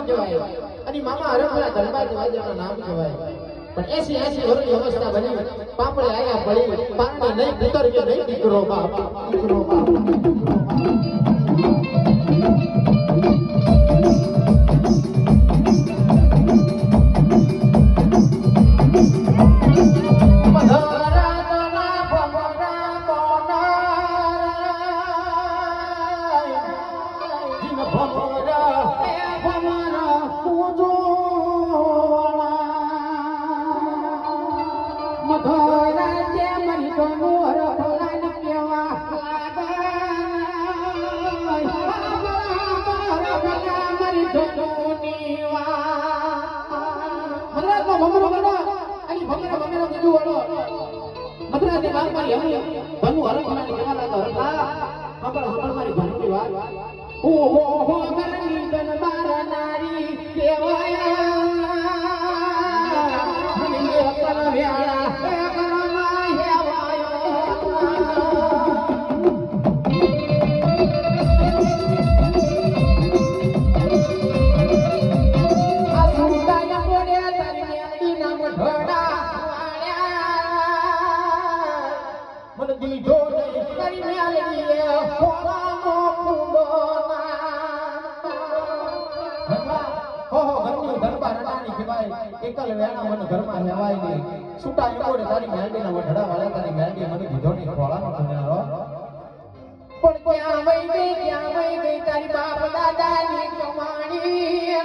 કહેવાય અને મામા હરખલા ધનબાદ વાજાના નામ કહેવાય પણ 80 વર્ષની અવસ્થા બની પાપડે આયા પડી પારણી નહીં પુત્ર કે નહીં દીકરો બાપ દીકરો બાપ એકલ વેણા મને ઘરમાં હેવાય નહીં છૂટા યુગોને તારી મેલડીના વઢડા વાળા તારી મેલડી મને કીધો નહીં ખોળાનો સુનેરો પણ ક્યાં વઈ ગઈ તારી બાપ દાદાની કમાણી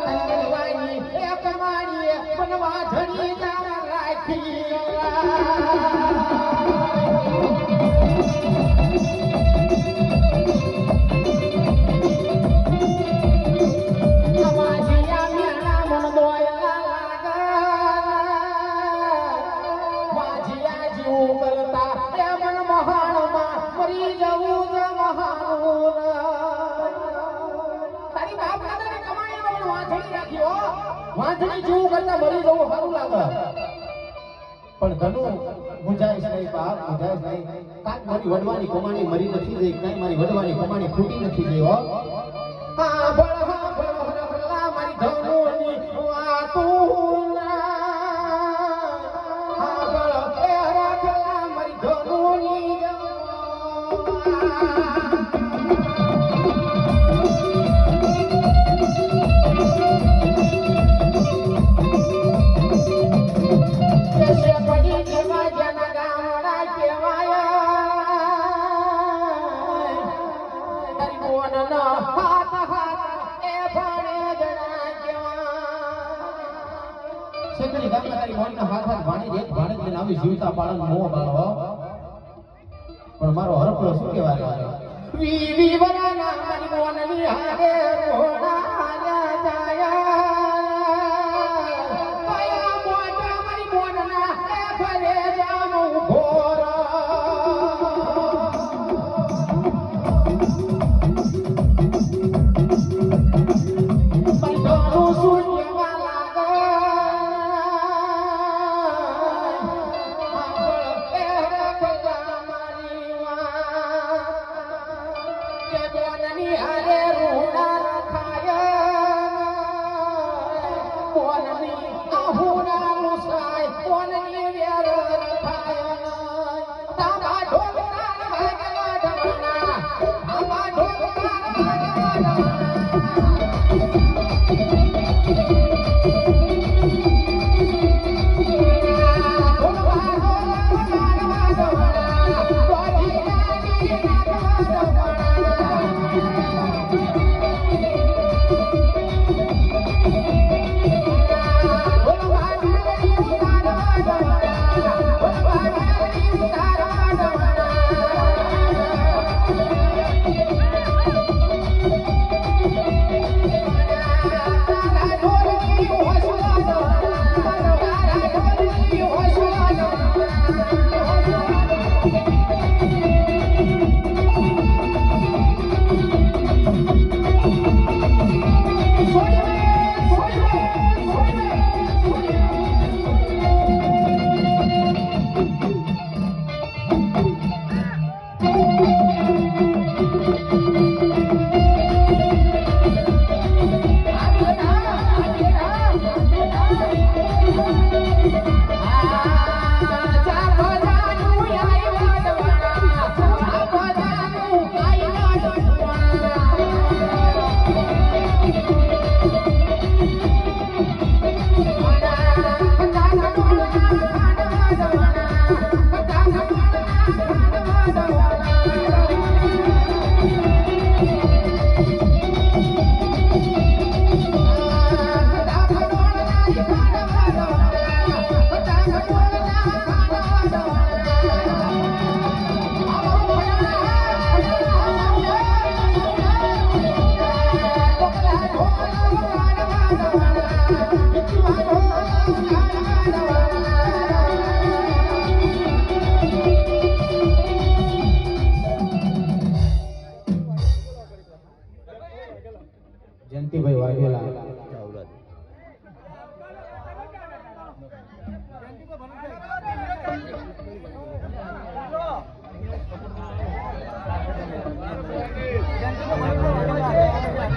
અને વાયની એ કમાણી બનવા ધણી નામ રાખી વાંચણી જીવ કરતા મરી જવું સારું લાગે પણ ધનુ મુજાય નહીં બાપ મુજાય નહીં કાક મારી વડવાની કમાણી મરી નથી જઈ કાઈ મારી વડવાની કમાણી ફૂટી નથી જઈ હો હા બળા મારી ધનુની વાતું હા બળા એ રાખલા મારી ધનુની જીવતા પાડન મોહ બાળો પણ મારો હરપલો શું કહેવાય વી વરાના મારી મોનની હારે રોડા જાયા પાયા મોટા મારી મોનના એ ફરે જામો ઘોરા પંડોનું શૂન્ય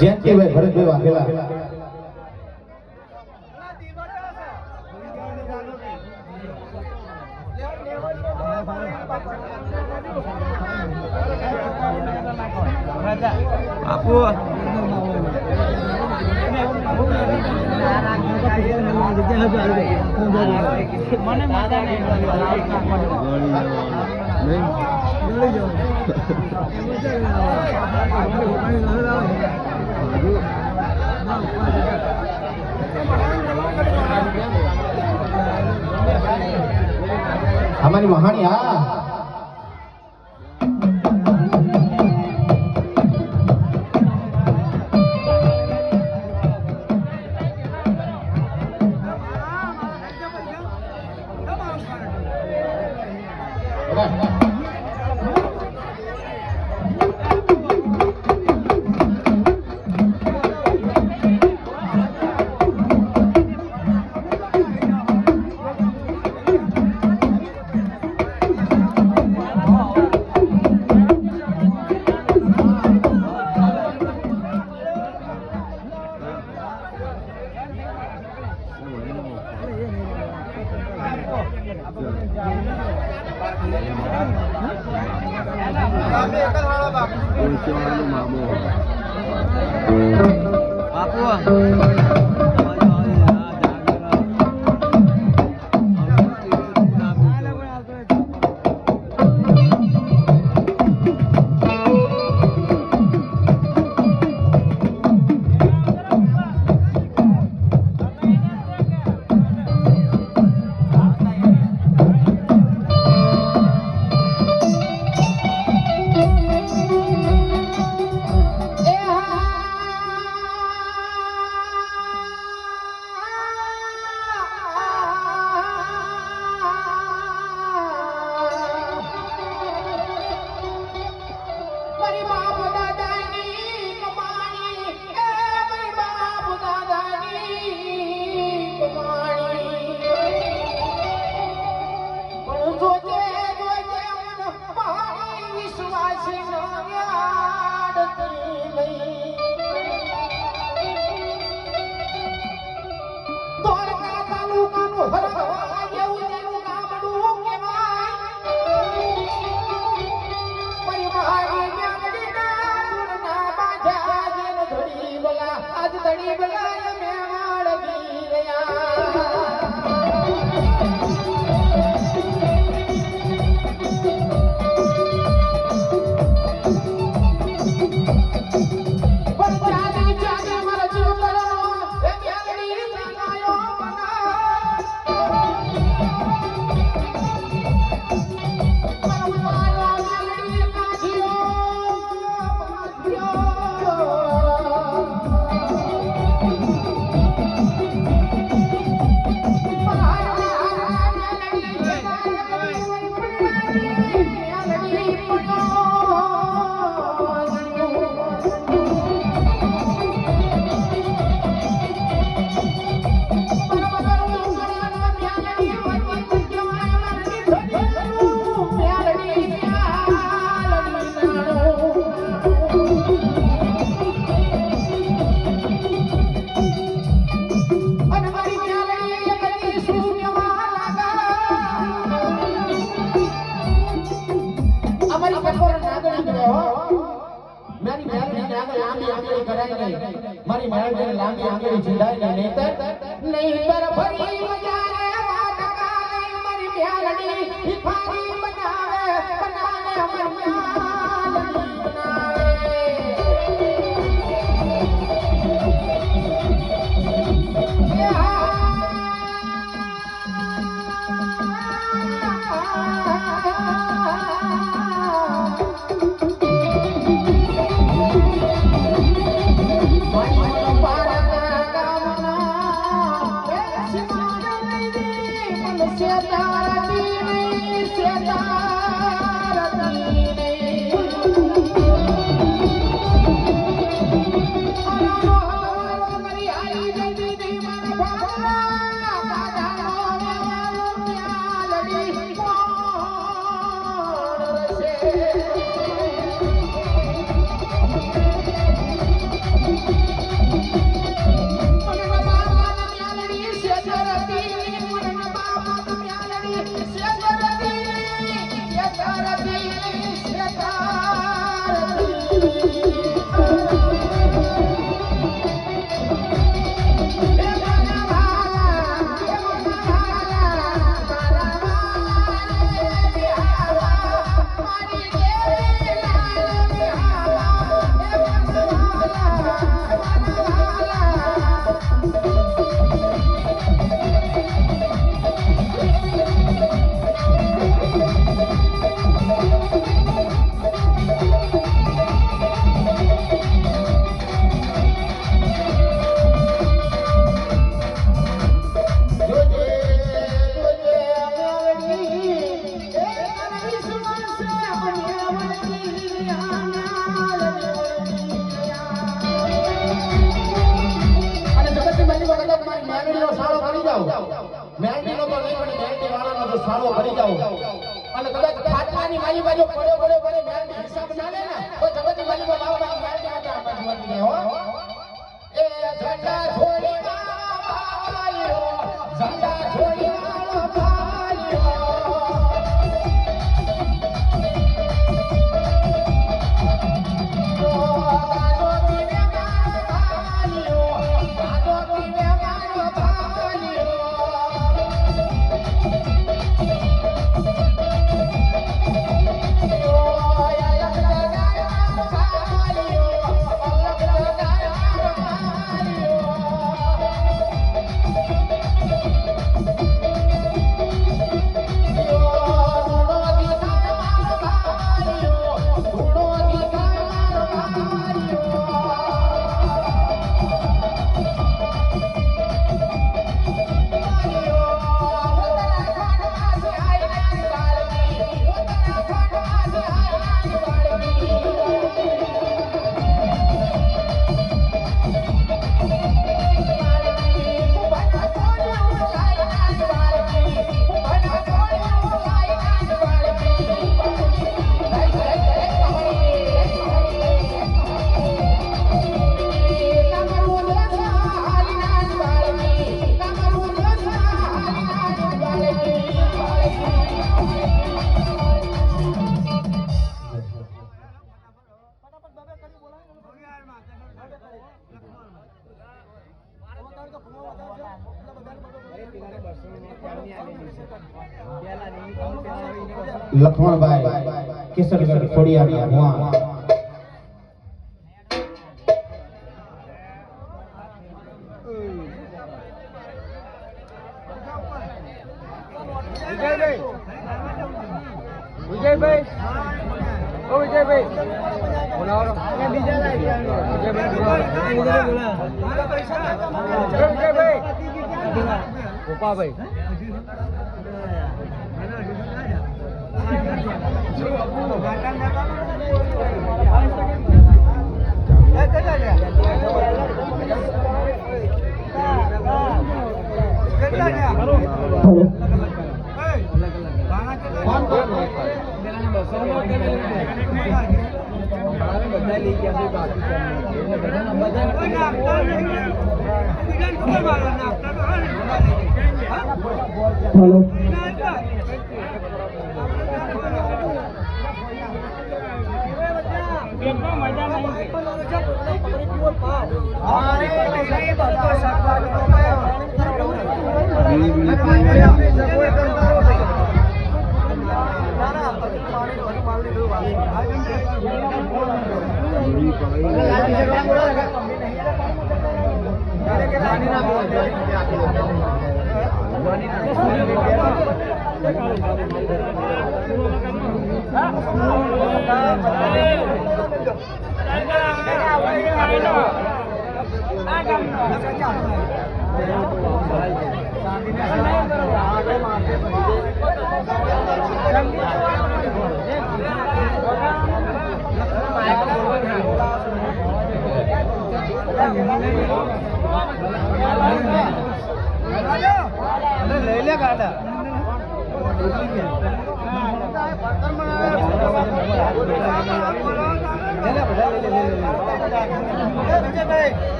જયંતિભાઈ ભરતભાઈ વાઘેલા આપો हमारी वहानी हाँ મારી મેળવીને લાંબી આંગળી ઝીલાઈને નહીતર ફરી મજારે વાટકા મારી મ્યાલડી ભિખારી બનાવે અમારી મ્યાલડી બનાવે મેલડીનો તો નહીં પણ મેલડી વાળાનો તો સાળો ભરી જાવ અને કદાચ ખાટલાની માલી બાજુ પડ્યો ભલે મેલડી હિસાબ ના લે ને તો જગતની માલી બાબા મેલડી આટા આપવા જોવાની હો એ ઝંડા છોડી વાળો ઝંડા છોડી વાળો લખમણભાઈ કિશનગઢ ખોડિયાર હુઆ વિજયભાઈ ઓ વિજયભાઈ બોલાવો બીજા વિજયભાઈ ગોપાભાઈ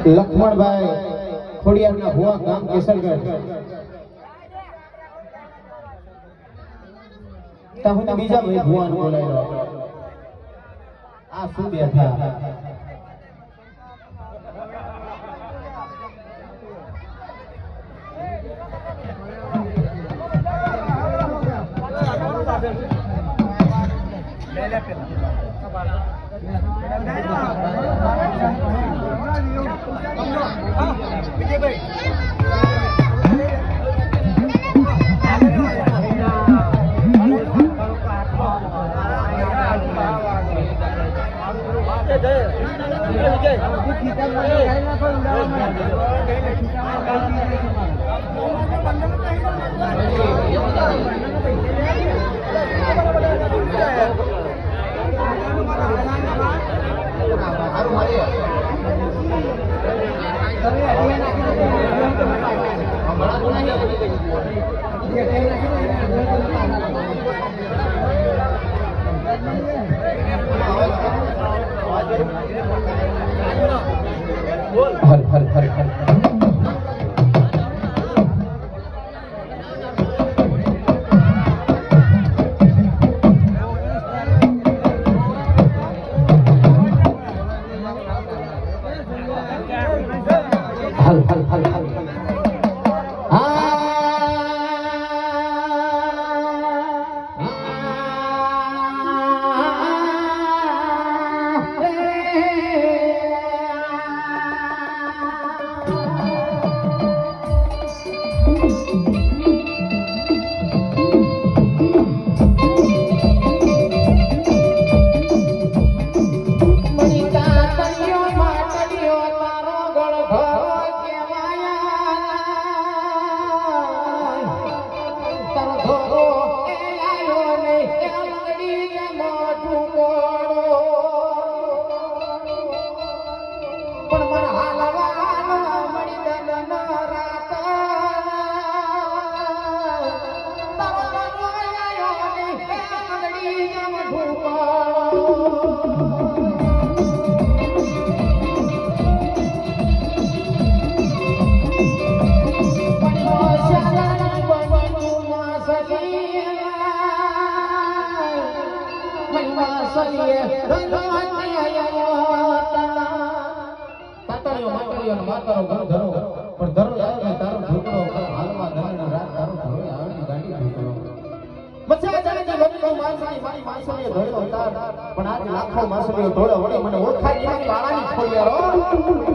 લખમણભાઈ ખોડિયારના ભુવા ગામ કેસરગઢ તમને બીજા ભાઈ ભુવાન બોલાવ્યો આ શું બેઠા હર હર હર હર હલ હલ હલ હલ પણ આજ લાખો માસલીઓ ધોળો વળી મને ઓળખાય એની વાળાની છોડી યારો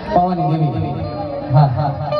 પવાની દેવી હા હા હા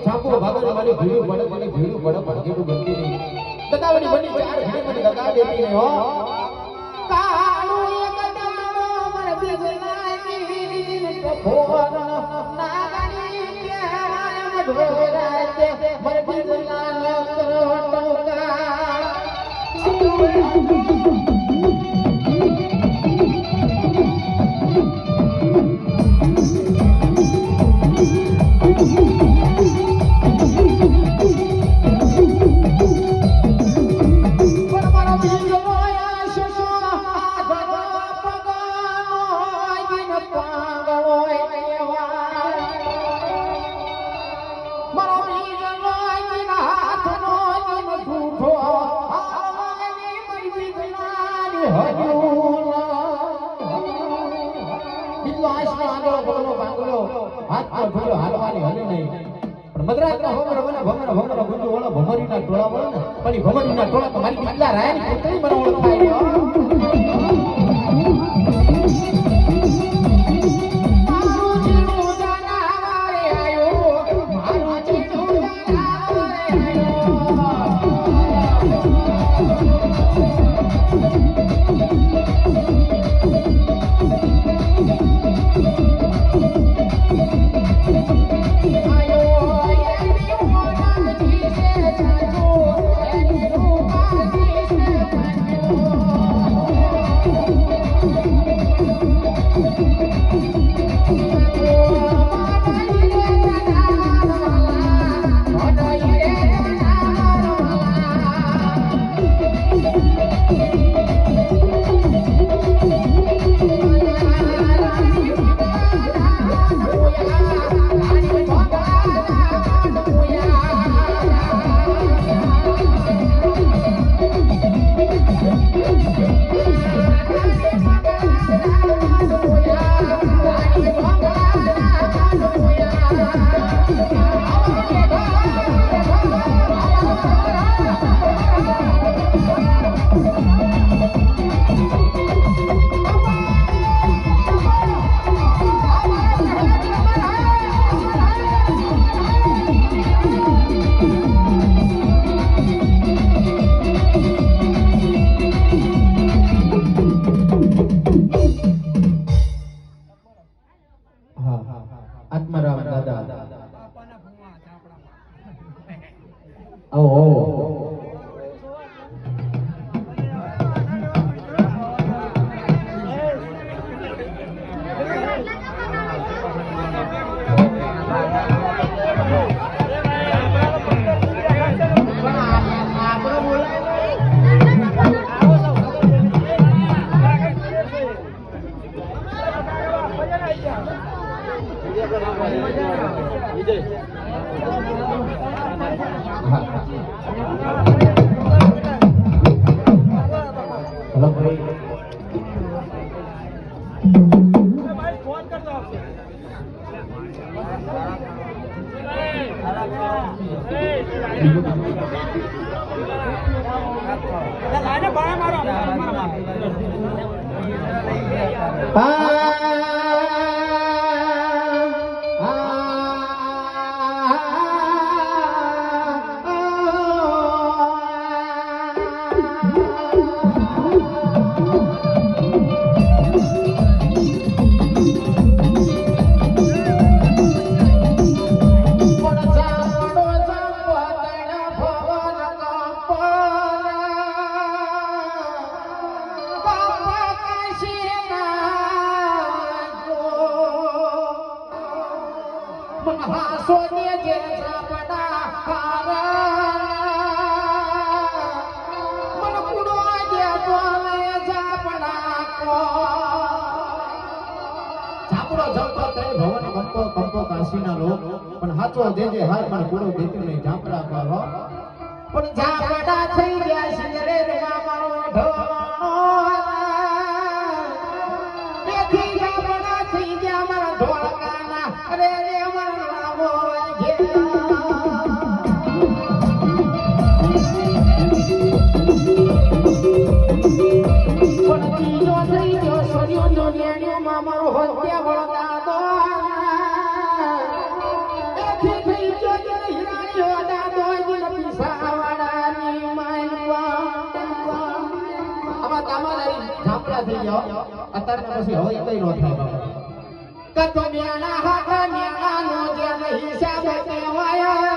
ઝાપો ભાગો મને ભીડું પડે મને ભીડું પડે પણ કેટલું ગમતી નહીં દગાવની બની ચાર ઘડી મને દગા દેતી નહીં હો કાળો એક દાડો મને બીજનાની ફોન નાગણી કે ધોરાતે મને બીજના ટોકા ભમરીના ટોળા તો મારી કેટલા રાયની પુત્રી મને ઓળખાય Oh આત્મારામ દાદા આવો પણ હાચો દેજે હાય પણ કુડો દેતું નહીં ઝાપડા કરો પણ ઝાપડા થઈ ગયા છે રે રવા મારો ઢોળો તેથી ઝાપડા થઈ ગયા મારા ધોળકાના રે રે મરલાવો પણ તીજો થઈ ગયો સર્યો નો લેણ્યો માં મારો હોત્યા વળગા દો અત્યારના પછી હવે કઈ નો થાય કતો મેણા હાથ મેણા નો જે હિસાબ કહેવાય